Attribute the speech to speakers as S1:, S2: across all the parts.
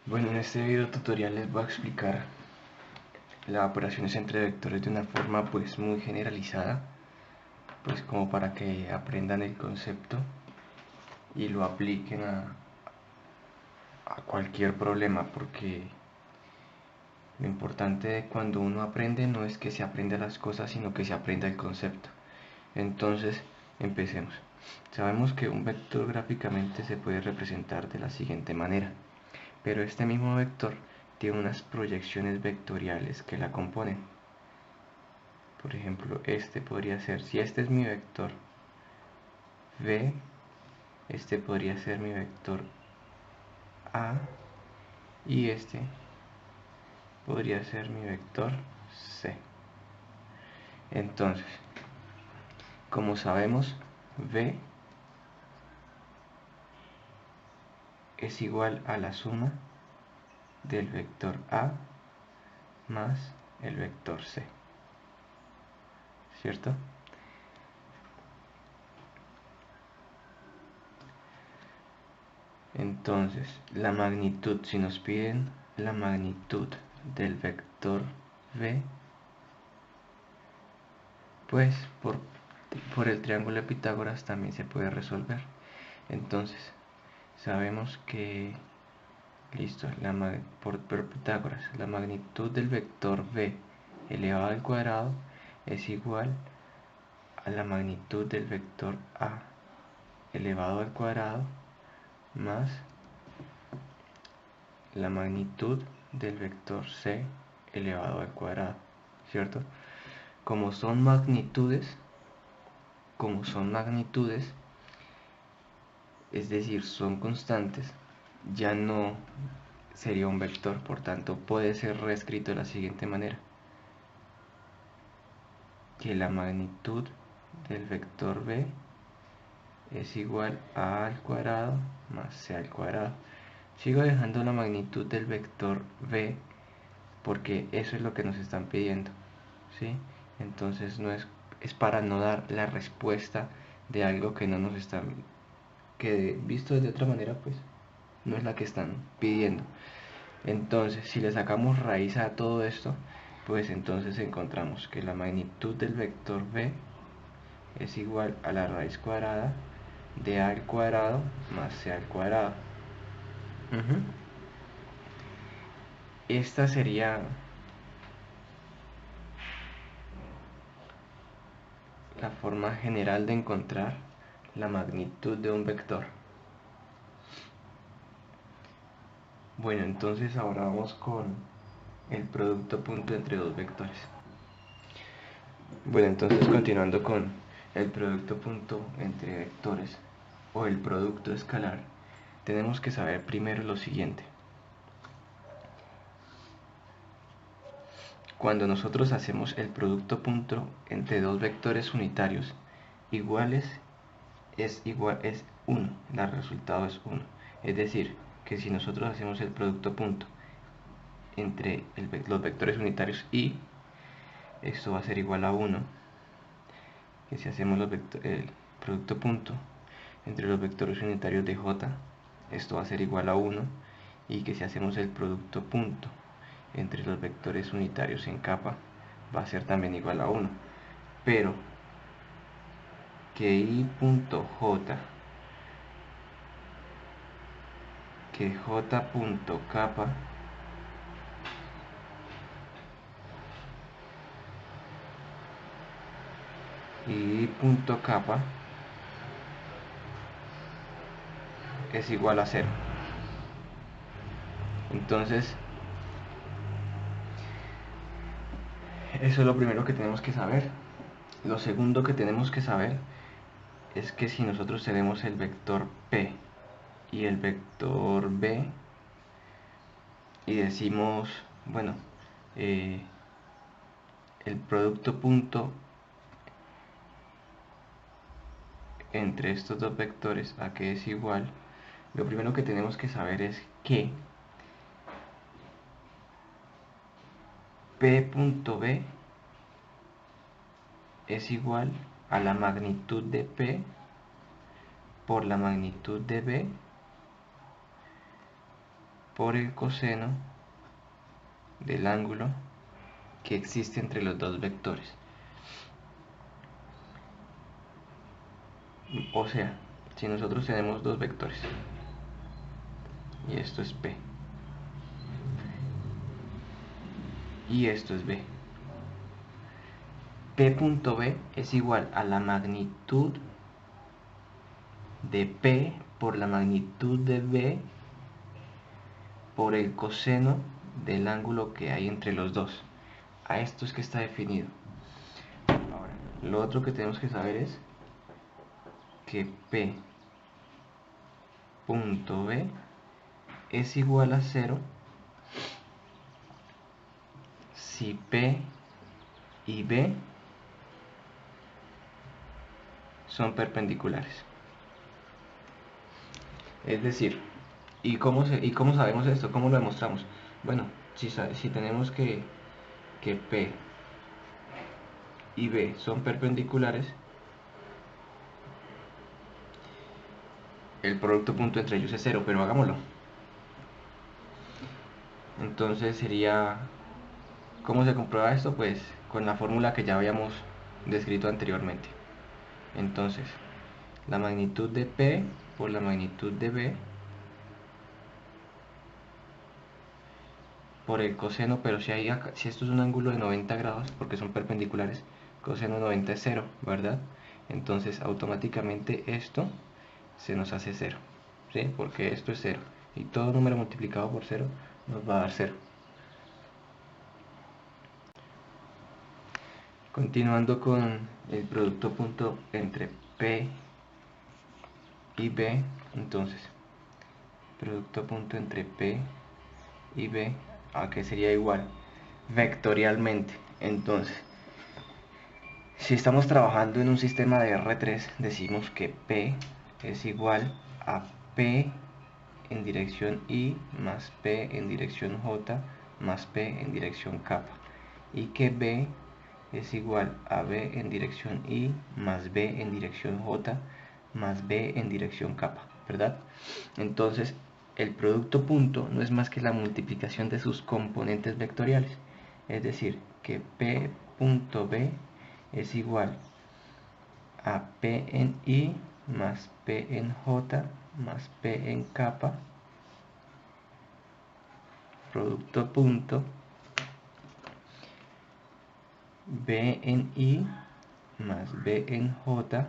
S1: Bueno, en este video tutorial les voy a explicar las operaciones entre vectores de una forma pues muy generalizada, pues como para que aprendan el concepto y lo apliquen a cualquier problema, porque lo importante de cuando uno aprende no es que se aprenda las cosas, sino que se aprenda el concepto. Entonces, empecemos. Sabemos que un vector gráficamente se puede representar de la siguiente manera, pero este mismo vector tiene unas proyecciones vectoriales que la componen. Por ejemplo, este podría ser, si este es mi vector v, este podría ser mi vector a, y este podría ser mi vector c. Entonces, como sabemos, v es igual a la suma del vector a más el vector c, ¿cierto? Entonces, la magnitud, si nos piden la magnitud del vector v, pues por el triángulo de Pitágoras también se puede resolver. Entonces, sabemos que, listo, por Pitágoras, la magnitud del vector v elevado al cuadrado es igual a la magnitud del vector a elevado al cuadrado más la magnitud del vector c elevado al cuadrado, ¿cierto? Como son magnitudes, es decir, son constantes, ya no sería un vector, por tanto puede ser reescrito de la siguiente manera: que la magnitud del vector b es igual a al cuadrado más c al cuadrado. Sigo dejando la magnitud del vector v porque eso es lo que nos están pidiendo, ¿sí? Entonces no es para no dar la respuesta de algo que no nos están, que visto de otra manera pues no es la que están pidiendo. Entonces, si le sacamos raíz a todo esto, pues entonces encontramos que la magnitud del vector v es igual a la raíz cuadrada de a al cuadrado más c al cuadrado. Esta sería la forma general de encontrar la magnitud de un vector. Bueno, entonces ahora vamos con el producto punto entre dos vectores. Bueno, entonces continuando con el producto punto entre vectores o el producto escalar, tenemos que saber primero lo siguiente. Cuando nosotros hacemos el producto punto entre dos vectores unitarios iguales, es 1, el resultado es 1. Es decir, que si nosotros hacemos el producto punto entre los vectores unitarios y, esto va a ser igual a 1. Que si hacemos el producto punto entre los vectores unitarios de j, esto va a ser igual a 1. Y que si hacemos el producto punto entre los vectores unitarios en capa, va a ser también igual a 1. Pero que i.j, que j.capa y i.capa es igual a 0. Entonces, eso es lo primero que tenemos que saber. Lo segundo que tenemos que saber es que si nosotros tenemos el vector P y el vector B y decimos, bueno, el producto punto entre estos dos vectores a que es igual, lo primero que tenemos que saber es que P.B es igual a la magnitud de P por la magnitud de B por el coseno del ángulo que existe entre los dos vectores. O sea, si nosotros tenemos dos vectores y esto es P y esto es B, P.B es igual a la magnitud de P por la magnitud de B por el coseno del ángulo que hay entre los dos. A esto es que está definido. Ahora, lo otro que tenemos que saber es que P.B es igual a 0 si P y B son perpendiculares. Es decir, ¿y cómo sabemos esto? ¿Cómo lo demostramos? Bueno, si tenemos que P y B son perpendiculares, el producto punto entre ellos es 0, pero hagámoslo. Entonces sería, ¿cómo se comprueba esto? Pues con la fórmula que ya habíamos descrito anteriormente. Entonces, la magnitud de P por la magnitud de B por el coseno, pero si esto es un ángulo de 90 grados, porque son perpendiculares, coseno de 90 es 0, ¿verdad? Entonces automáticamente esto se nos hace 0, ¿sí? Porque esto es 0, y todo número multiplicado por 0 nos va a dar 0. Continuando con el producto punto entre P y B, entonces, producto punto entre P y B, ¿a qué sería igual? Vectorialmente. Entonces, si estamos trabajando en un sistema de R3, decimos que P es igual a P en dirección Y más P en dirección J más P en dirección kappa, y que B es igual a B en dirección Y más B en dirección J más B en dirección kappa, ¿verdad? Entonces, el producto punto no es más que la multiplicación de sus componentes vectoriales, es decir, que P punto B es igual a P en Y más P en J más P en kappa, producto punto B en Y más B en J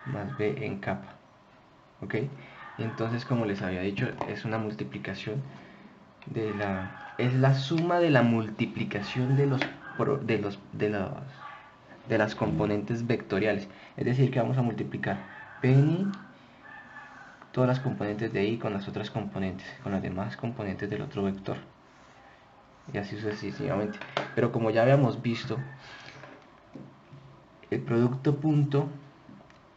S1: más B en kappa. ¿Ok? Y entonces, como les había dicho, es una multiplicación es la suma de la multiplicación de las componentes vectoriales. Es decir, que vamos a multiplicar P en Y, todas las componentes de Y con las otras componentes, con las demás componentes del otro vector, y así sucesivamente. Pero como ya habíamos visto, el producto punto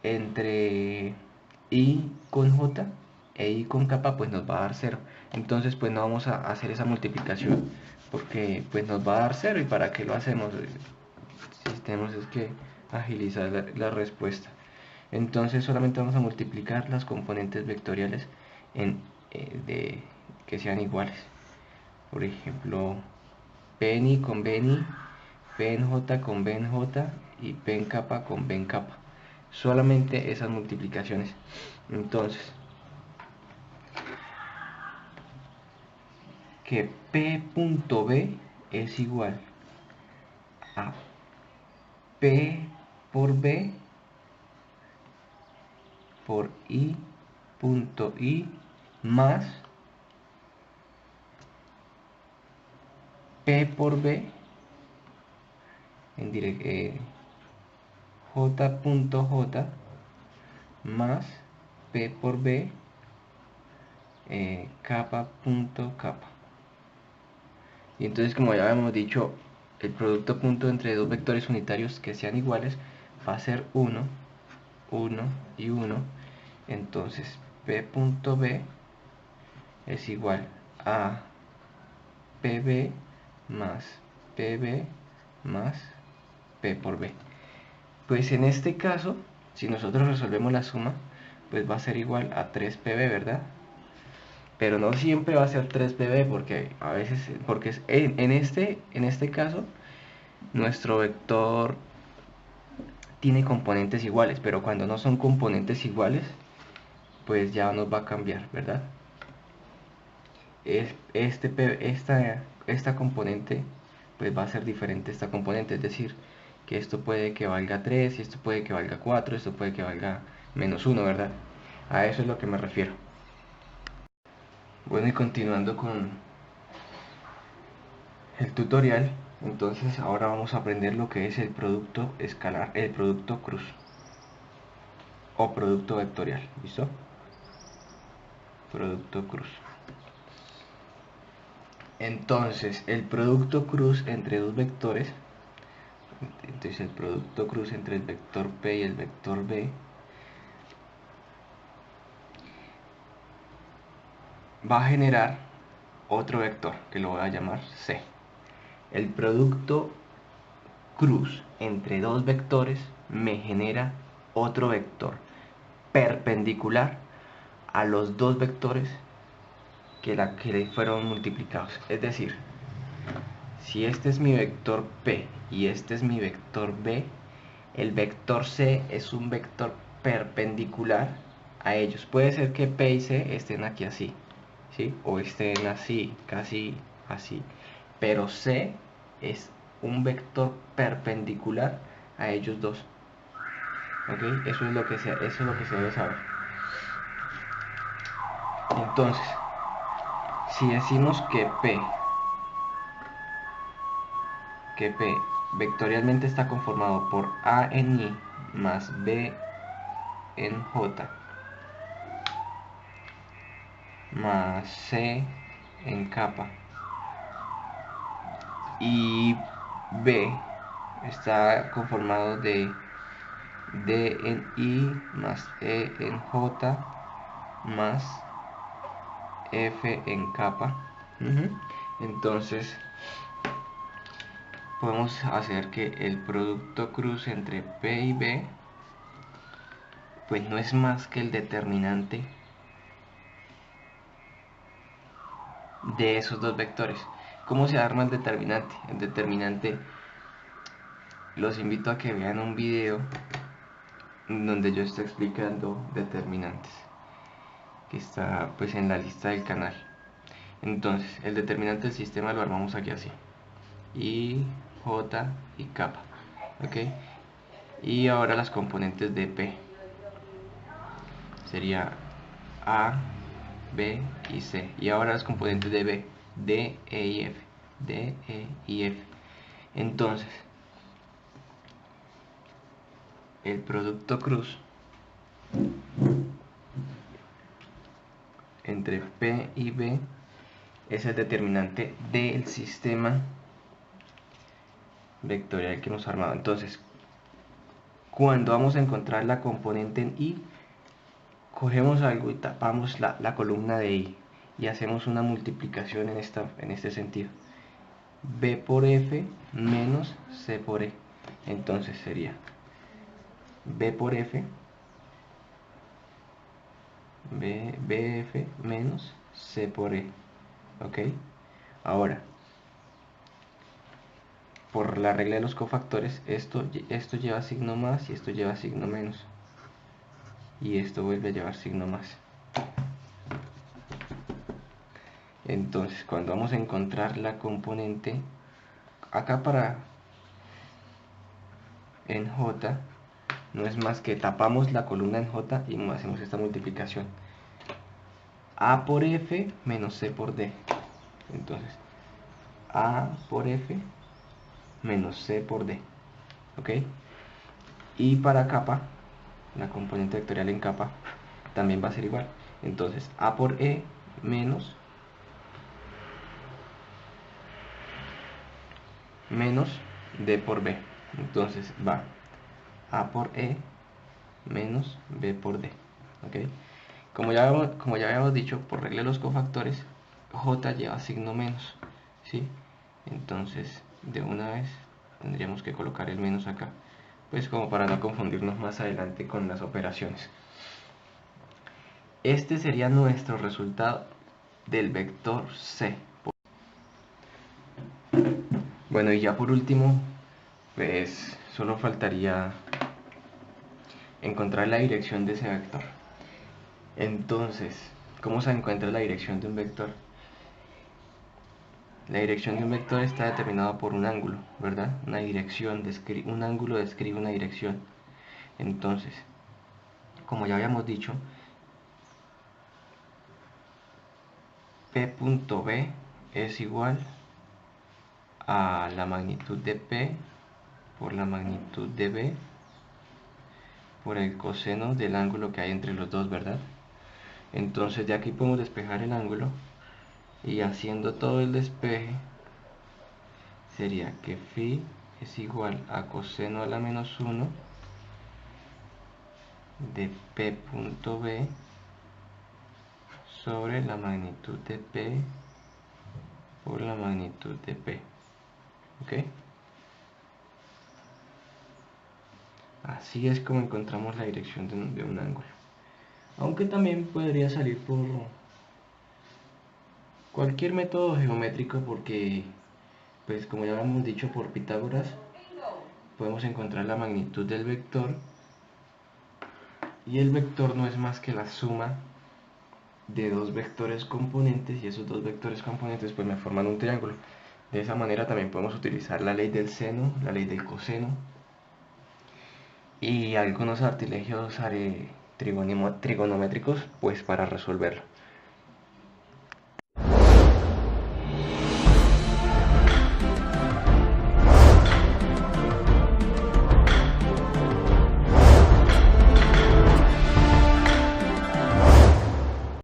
S1: entre Y con J e Y con kappa pues nos va a dar 0. Entonces pues no vamos a hacer esa multiplicación, porque pues nos va a dar 0. ¿Y para qué lo hacemos? Si tenemos es que agilizar la respuesta. Entonces solamente vamos a multiplicar las componentes vectoriales que sean iguales. Por ejemplo, P en Y con B en Y, P en J con B en J y P en kappa con B en kappa. Solamente esas multiplicaciones. Entonces, que P.B es igual a P por B por I.I más P por B en J.J más P por B kappa.kappa. Y entonces, como ya habíamos dicho, el producto punto entre dos vectores unitarios que sean iguales va a ser 1, 1 y 1. Entonces P.B es igual a PB más PB más P por B. Pues en este caso, si nosotros resolvemos la suma, pues va a ser igual a 3PB, ¿verdad? pero no siempre va a ser 3bb, porque a veces, porque en este caso, nuestro vector tiene componentes iguales, pero cuando no son componentes iguales, pues ya nos va a cambiar, ¿verdad? Esta componente pues va a ser diferente a esta componente, es decir, que esto puede que valga 3, y esto puede que valga 4, esto puede que valga -1, ¿verdad? A eso es lo que me refiero. Bueno, y continuando con el tutorial, entonces ahora vamos a aprender lo que es el producto escalar, el producto cruz o producto vectorial, ¿listo? Producto cruz. Entonces, el producto cruz entre dos vectores, entonces el producto cruz entre el vector P y el vector B, va a generar otro vector que lo voy a llamar C. El producto cruz entre dos vectores me genera otro vector perpendicular a los dos vectores que le fueron multiplicados. Es decir, si este es mi vector P y este es mi vector B, el vector C es un vector perpendicular a ellos. Puede ser que P y C estén aquí así, ¿sí? O estén así, casi así. Pero C es un vector perpendicular a ellos dos. ¿Ok? Eso es lo que se debe saber. Entonces, si decimos que P vectorialmente está conformado por A en I más B en J más C en kappa y B está conformado de D en I más E en J más F en kappa. Entonces podemos hacer que el producto cruz entre P y B pues no es más que el determinante de esos dos vectores. ¿Cómo se arma el determinante? El determinante, los invito a que vean un video donde yo estoy explicando determinantes, que está pues en la lista del canal. Entonces, el determinante del sistema lo armamos aquí así: I, J y kappa. ¿Ok? Y ahora las componentes de P sería A, B y C. Y ahora las componentes de B, D, E y F. D, E y F. Entonces, el producto cruz entre P y B es el determinante del sistema vectorial que hemos armado. Entonces, cuando vamos a encontrar la componente en I, cogemos algo y tapamos la columna de I y hacemos una multiplicación en este sentido: B por F menos C por E. Entonces sería B por F, BF menos C por E. ¿Ok? Ahora, por la regla de los cofactores, esto lleva signo más y esto lleva signo menos. Y esto vuelve a llevar signo más. Entonces, cuando vamos a encontrar la componente, acá en J, no es más que tapamos la columna en J y hacemos esta multiplicación: A por F menos C por D. Entonces, A por F menos C por D. ¿Ok? Y para kappa, la componente vectorial en kappa, también va a ser igual. Entonces, A por E menos D por B. Entonces va A por E menos B por D. ¿Ok? Como ya habíamos dicho, por regla de los cofactores, J lleva signo menos, ¿sí? Entonces, de una vez tendríamos que colocar el menos acá, pues como para no confundirnos más adelante con las operaciones. Este sería nuestro resultado del vector C. Bueno, y ya por último, pues solo faltaría encontrar la dirección de ese vector. Entonces, ¿cómo se encuentra la dirección de un vector? La dirección de un vector está determinada por un ángulo, ¿verdad? Una dirección, un ángulo describe una dirección. Entonces, como ya habíamos dicho, P.B es igual a la magnitud de P por la magnitud de B por el coseno del ángulo que hay entre los dos, ¿verdad? Entonces de aquí podemos despejar el ángulo y haciendo todo el despeje sería que phi es igual a coseno a la menos 1 de P.B sobre la magnitud de P por la magnitud de P. ¿Ok? Así es como encontramos la dirección de un ángulo. Aunque también podría salir por cualquier método geométrico porque, pues como ya habíamos dicho por Pitágoras, podemos encontrar la magnitud del vector y el vector no es más que la suma de dos vectores componentes y esos dos vectores componentes pues me forman un triángulo. De esa manera también podemos utilizar la ley del seno, la ley del coseno y algunos artilegios trigonométricos pues para resolverlo.